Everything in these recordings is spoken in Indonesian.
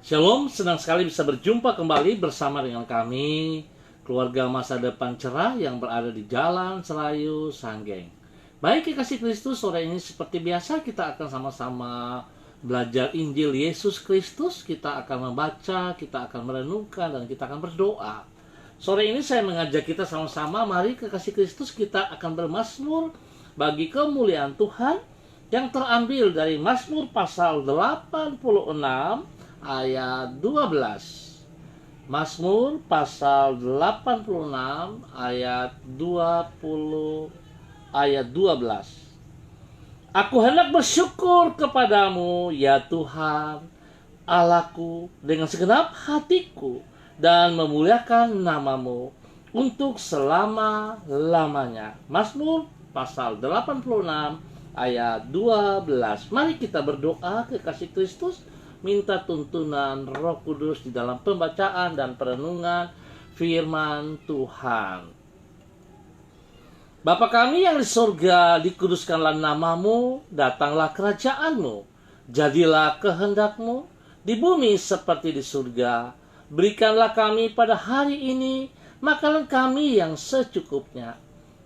Shalom, senang sekali bisa berjumpa kembali bersama dengan kami, keluarga masa depan cerah yang berada di Jalan Serayu, Sanggeng. Baik kekasih Kristus, sore ini seperti biasa kita akan sama-sama belajar Injil Yesus Kristus. Kita akan membaca, kita akan merenungkan, dan kita akan berdoa. Sore ini saya mengajak kita sama-sama, mari kekasih Kristus, kita akan bermazmur bagi kemuliaan Tuhan yang terambil dari Mazmur pasal 86 ayat 12. Mazmur pasal 86 ayat 12. Aku hendak bersyukur kepadamu ya Tuhan Allahku dengan segenap hatiku dan memuliakan namamu untuk selama-lamanya. Mazmur pasal 86 ayat 12. Mari kita berdoa kekasih Kristus, minta tuntunan Roh Kudus di dalam pembacaan dan perenungan firman Tuhan. Bapa kami yang di surga, dikuduskanlah namamu, datanglah kerajaanmu, jadilah kehendakmu di bumi seperti di surga. Berikanlah kami pada hari ini makanan kami yang secukupnya,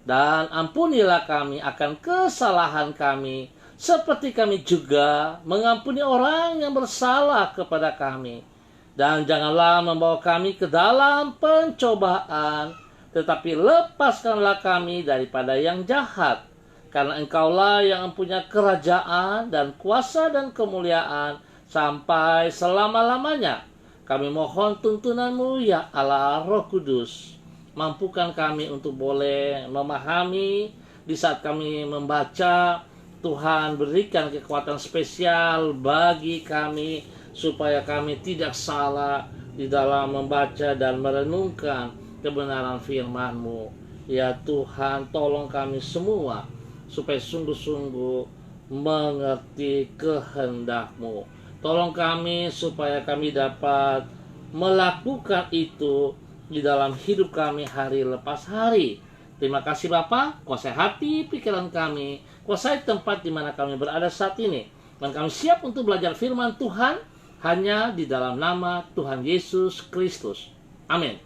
dan ampunilah kami akan kesalahan kami, seperti kami juga mengampuni orang yang bersalah kepada kami. Dan janganlah membawa kami ke dalam pencobaan, tetapi lepaskanlah kami daripada yang jahat. Karena Engkaulah yang mempunyai kerajaan dan kuasa dan kemuliaan sampai selama-lamanya. Kami mohon tuntunan-Mu ya Allah Roh Kudus. Mampukan kami untuk boleh memahami di saat kami membaca. Tuhan berikan kekuatan spesial bagi kami supaya kami tidak salah di dalam membaca dan merenungkan kebenaran firman-Mu. Ya Tuhan, tolong kami semua supaya sungguh-sungguh mengerti kehendak-Mu. Tolong kami supaya kami dapat melakukan itu di dalam hidup kami hari lepas hari. Terima kasih Bapa, kuasai hati pikiran kami, kuasai tempat di mana kami berada saat ini. Dan kami siap untuk belajar firman Tuhan hanya di dalam nama Tuhan Yesus Kristus. Amin.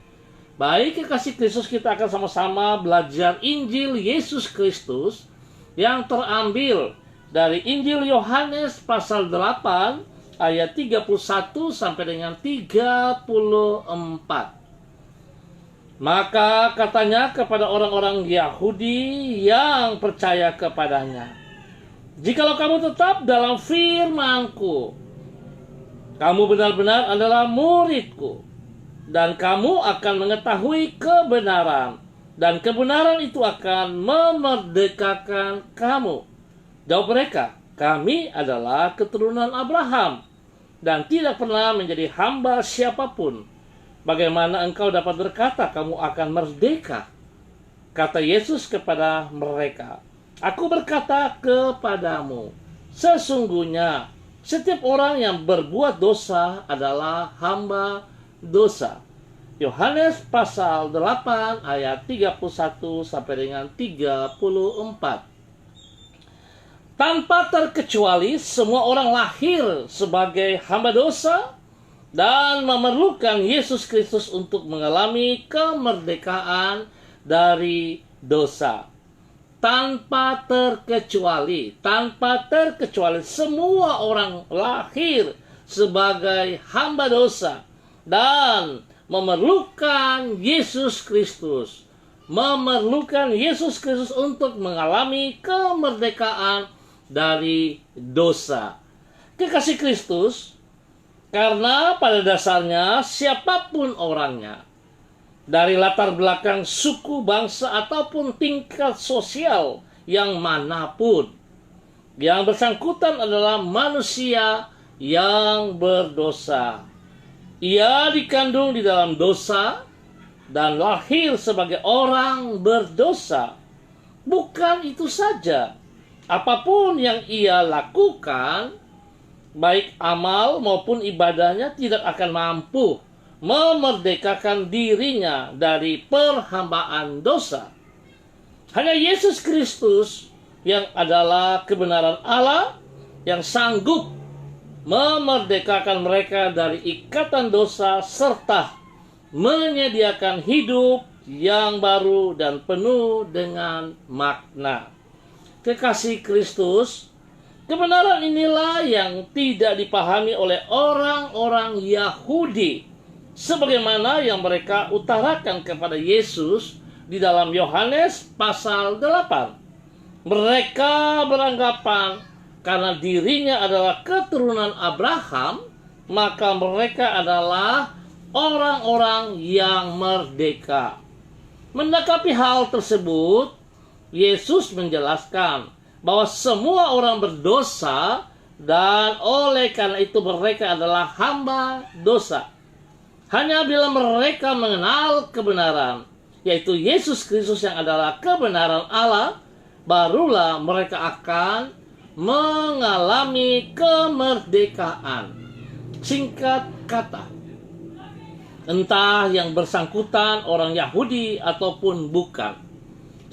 Baik kekasih Kristus, kita akan sama-sama belajar Injil Yesus Kristus yang terambil dari Injil Yohanes pasal 8 ayat 31 sampai dengan 34. Maka katanya kepada orang-orang Yahudi yang percaya kepadanya, jikalau kamu tetap dalam firman-Ku, kamu benar-benar adalah murid-Ku, dan kamu akan mengetahui kebenaran, dan kebenaran itu akan memerdekakan kamu. Jawab mereka, kami adalah keturunan Abraham, dan tidak pernah menjadi hamba siapapun. Bagaimana engkau dapat berkata kamu akan merdeka? Kata Yesus kepada mereka, aku berkata kepadamu, sesungguhnya setiap orang yang berbuat dosa adalah hamba dosa. Yohanes pasal 8 ayat 31 sampai dengan 34. Tanpa terkecuali semua orang lahir sebagai hamba dosa dan memerlukan Yesus Kristus untuk mengalami kemerdekaan dari dosa. Tanpa terkecuali semua orang lahir sebagai hamba dosa dan memerlukan Yesus Kristus. Memerlukan Yesus Kristus untuk mengalami kemerdekaan dari dosa. Kekasih Kristus, karena pada dasarnya siapapun orangnya, dari latar belakang suku, bangsa, ataupun tingkat sosial yang manapun, yang bersangkutan adalah manusia yang berdosa. Ia dikandung di dalam dosa dan lahir sebagai orang berdosa. Bukan itu saja, apapun yang ia lakukan, baik amal maupun ibadahnya, tidak akan mampu memerdekakan dirinya dari perhambaan dosa. Hanya Yesus Kristus yang adalah kebenaran Allah yang sanggup memerdekakan mereka dari ikatan dosa, serta menyediakan hidup yang baru dan penuh dengan makna. Kekasih Kristus, kebenaran inilah yang tidak dipahami oleh orang-orang Yahudi, sebagaimana yang mereka utarakan kepada Yesus di dalam Yohanes pasal 8. Mereka beranggapan karena dirinya adalah keturunan Abraham, maka mereka adalah orang-orang yang merdeka. Menanggapi hal tersebut, Yesus menjelaskan bahwa semua orang berdosa dan oleh karena itu mereka adalah hamba dosa. Hanya bila mereka mengenal kebenaran, yaitu Yesus Kristus yang adalah kebenaran Allah, barulah mereka akan mengalami kemerdekaan. Singkat kata, entah yang bersangkutan orang Yahudi ataupun bukan,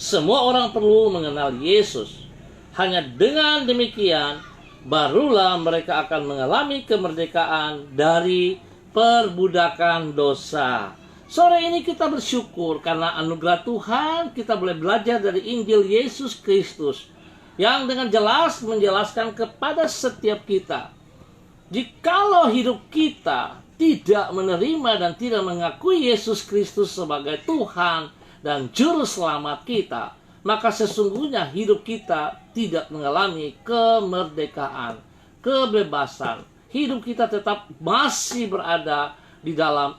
semua orang perlu mengenal Yesus. Hanya dengan demikian, barulah mereka akan mengalami kemerdekaan dari perbudakan dosa. Sore ini kita bersyukur karena anugerah Tuhan kita boleh belajar dari Injil Yesus Kristus yang dengan jelas menjelaskan kepada setiap kita, jikalau hidup kita tidak menerima dan tidak mengakui Yesus Kristus sebagai Tuhan dan Juru Selamat kita, maka sesungguhnya hidup kita tidak mengalami kemerdekaan, kebebasan. Hidup kita tetap masih berada di dalam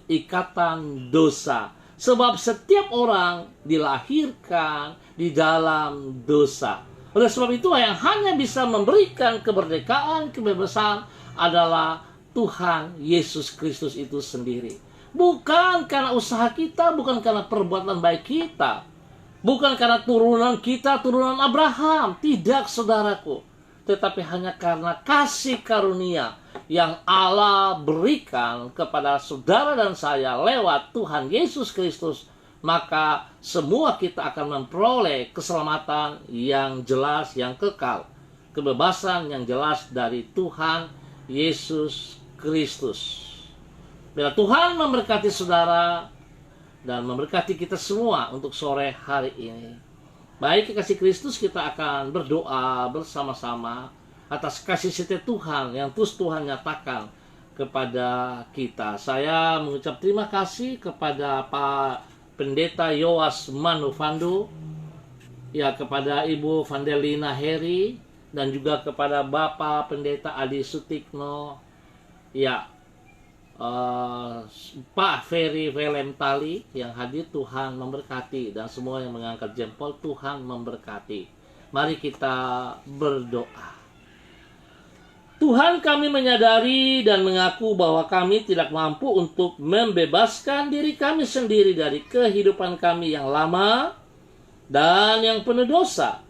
ikatan dosa. Sebab setiap orang dilahirkan di dalam dosa. Oleh sebab itu yang hanya bisa memberikan kemerdekaan, kebebasan adalah Tuhan Yesus Kristus itu sendiri. Bukan karena usaha kita, bukan karena perbuatan baik kita, bukan karena turunan kita, turunan Abraham. Tidak, saudaraku. Tetapi hanya karena kasih karunia yang Allah berikan kepada saudara dan saya lewat Tuhan Yesus Kristus, maka semua kita akan memperoleh keselamatan yang jelas, yang kekal, kebebasan yang jelas dari Tuhan Yesus Kristus. Bila Tuhan memberkati saudara dan memberkati kita semua untuk sore hari ini. Baik kekasih Kristus, kita akan berdoa bersama-sama atas kasih setia Tuhan yang terus Tuhan nyatakan kepada kita. Saya mengucap terima kasih kepada Pak Pendeta Yoas Manufando, ya, kepada Ibu Vandelina Heri, dan juga kepada Bapak Pendeta Adi Sutikno, ya, Pak Ferry Velentali yang hadir. Tuhan memberkati, dan semua yang mengangkat jempol, Tuhan memberkati. Mari kita berdoa. Tuhan, kami menyadari dan mengaku bahwa kami tidak mampu untuk membebaskan diri kami sendiri dari kehidupan kami yang lama dan yang penuh dosa.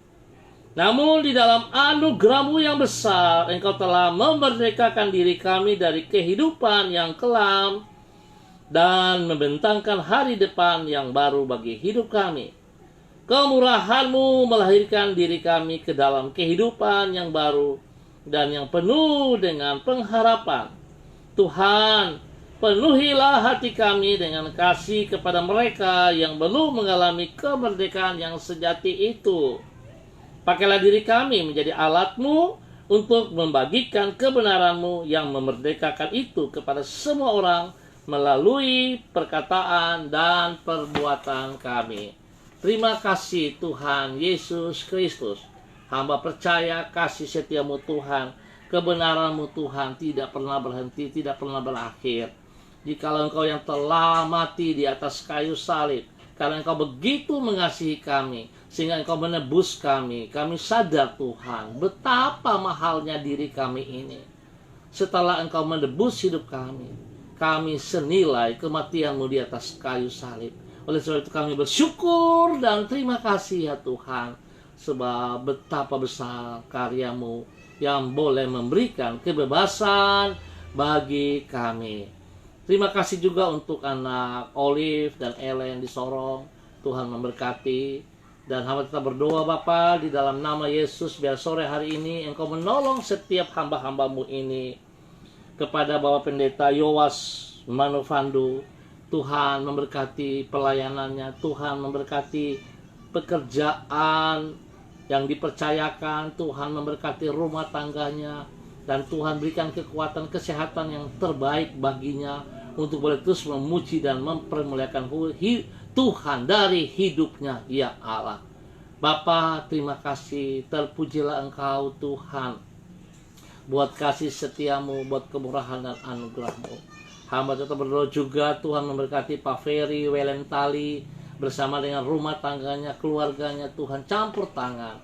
Namun di dalam anugerah-Mu yang besar, Engkau telah memerdekakan diri kami dari kehidupan yang kelam dan membentangkan hari depan yang baru bagi hidup kami. Kemurahan-Mu melahirkan diri kami ke dalam kehidupan yang baru dan yang penuh dengan pengharapan. Tuhan, penuhilah hati kami dengan kasih kepada mereka yang belum mengalami kemerdekaan yang sejati itu. Pakailah diri kami menjadi alat-Mu untuk membagikan kebenaran-Mu yang memerdekakan itu kepada semua orang melalui perkataan dan perbuatan kami. Terima kasih Tuhan Yesus Kristus. Hamba percaya kasih setia-Mu Tuhan, kebenaran-Mu Tuhan tidak pernah berhenti, tidak pernah berakhir. Jikalau Engkau yang telah mati di atas kayu salib, karena Engkau begitu mengasihi kami, sehingga Engkau menebus kami. Kami sadar Tuhan, betapa mahalnya diri kami ini. Setelah Engkau menebus hidup kami senilai kematian-Mu di atas kayu salib. Oleh sebab itu kami bersyukur dan terima kasih ya Tuhan, sebab betapa besar karya-Mu yang boleh memberikan kebebasan bagi kami. Terima kasih juga untuk anak Olive dan Ellen di Sorong. Tuhan memberkati. Dan hamba tetap berdoa Bapa di dalam nama Yesus, biar sore hari ini Engkau menolong setiap hamba-hambamu ini. Kepada Bapak Pendeta Yowas Manovandu, Tuhan memberkati pelayanannya, Tuhan memberkati pekerjaan yang dipercayakan, Tuhan memberkati rumah tangganya, dan Tuhan berikan kekuatan kesehatan yang terbaik baginya untuk boleh terus memuji dan mempermuliakan Tuhan dari hidupnya, ya Allah. Bapa, terima kasih, terpujilah Engkau Tuhan, buat kasih setiamu, buat kemurahan dan anugerahmu. Hamba tetap berdoa juga Tuhan memberkati Pak Ferry Welentali bersama dengan rumah tangganya, keluarganya. Tuhan campur tangan,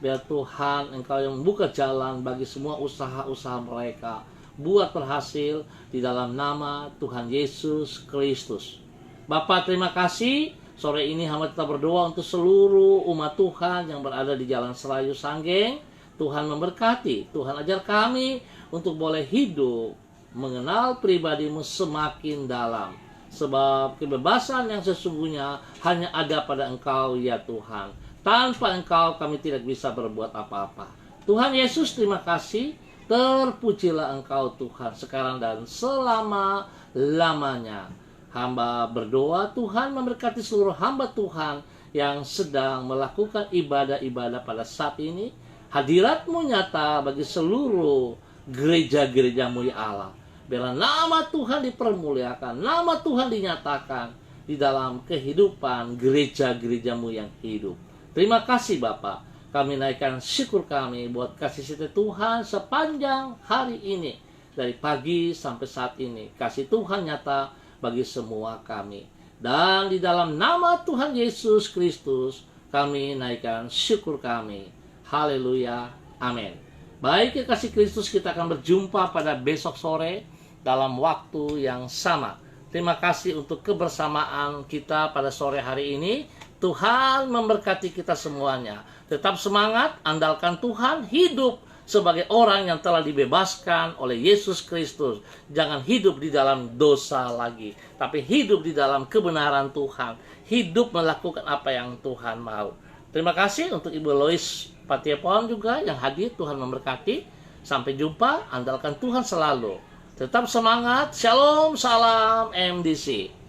biar Tuhan Engkau yang membuka jalan bagi semua usaha-usaha mereka, buat berhasil di dalam nama Tuhan Yesus Kristus. Bapak, terima kasih. Sore ini hamba tetap berdoa untuk seluruh umat Tuhan yang berada di Jalan Serayu Sanggeng. Tuhan memberkati, Tuhan ajar kami untuk boleh hidup mengenal pribadimu semakin dalam. Sebab kebebasan yang sesungguhnya hanya ada pada Engkau, ya Tuhan. Tanpa Engkau kami tidak bisa berbuat apa-apa. Tuhan Yesus, terima kasih. Terpujilah Engkau Tuhan sekarang dan selama-lamanya. Hamba berdoa Tuhan memberkati seluruh hamba Tuhan yang sedang melakukan ibadah-ibadah pada saat ini. Hadirat-Mu nyata bagi seluruh gereja-gereja-Mu, ya Allah. Biarlah nama Tuhan dipermuliakan, nama Tuhan dinyatakan di dalam kehidupan gereja-gereja-Mu yang hidup. Terima kasih Bapa. Kami naikkan syukur kami buat kasih setia Tuhan sepanjang hari ini. Dari pagi sampai saat ini. Kasih Tuhan nyata bagi semua kami. Dan di dalam nama Tuhan Yesus Kristus kami naikkan syukur kami. Haleluya. Amin. Baik, kekasih Kristus, kita akan berjumpa pada besok sore dalam waktu yang sama. Terima kasih untuk kebersamaan kita pada sore hari ini. Tuhan memberkati kita semuanya. Tetap semangat, andalkan Tuhan, hidup sebagai orang yang telah dibebaskan oleh Yesus Kristus. Jangan hidup di dalam dosa lagi, tapi hidup di dalam kebenaran Tuhan. Hidup melakukan apa yang Tuhan mau. Terima kasih untuk Ibu Lois Patiepon juga yang hadir. Tuhan memberkati. Sampai jumpa, andalkan Tuhan selalu. Tetap semangat. Shalom, salam MDC.